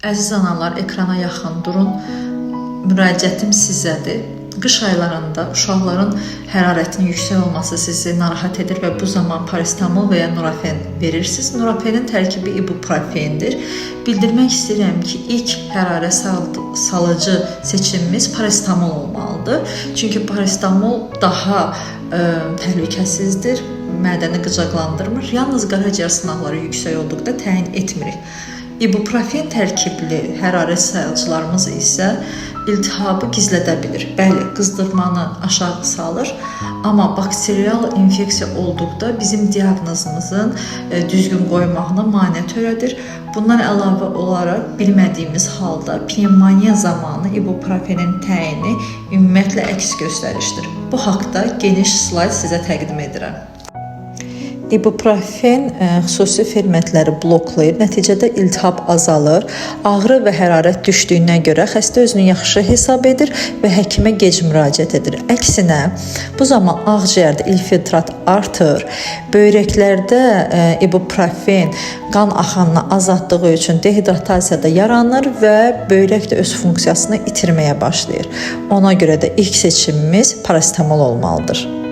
Əziz analar, ekrana yaxın durun. Müraciətim sizədir. Qış aylarında uşaqların hərarətinin yüksək olması sizi narahat edir və bu zaman paracetamol və ya Nurofen verirsiniz. Nurofenin tərkibi ibuprofendir. Bildirmək istəyirəm ki, ilk hərarət salıcı seçimimiz paracetamol olmalıdır. Çünki paracetamol daha təhlükəsizdir, mədəni qıcaqlandırmır. Yalnız qaraciyər sınaqları yüksək olduqda təyin etmirik. İbuprofen tərkibli hərarət sayıcılarımız isə iltihabı gizlədə bilir. Bəli, qızdırmanı aşağı salır, amma bakterial infeksiya olduqda bizim diaqnozumuzun düzgün qoymağına maneə törədir. Bundan əlavə olaraq bilmədiyimiz halda pnevmoniya zamanı ibuprofenin təyini ümumiyyətlə əks göstərişdir. Bu haqda geniş slayd sizə təqdim edirəm. İbuprofen xüsusi fermentləri bloklayır, nəticədə iltihab azalır, ağrı və hərarət düşdüyünə görə xəstə özünü yaxşı hesab edir və həkimə gec müraciət edir. Əksinə, bu zaman ağciyərdə infiltrat artır, böyrəklərdə ibuprofen qan axınını azaltdığı üçün dehidratasiyada yaranır və böyrək də öz funksiyasını itirməyə başlayır. Ona görə də ilk seçimimiz paracetamol olmalıdır.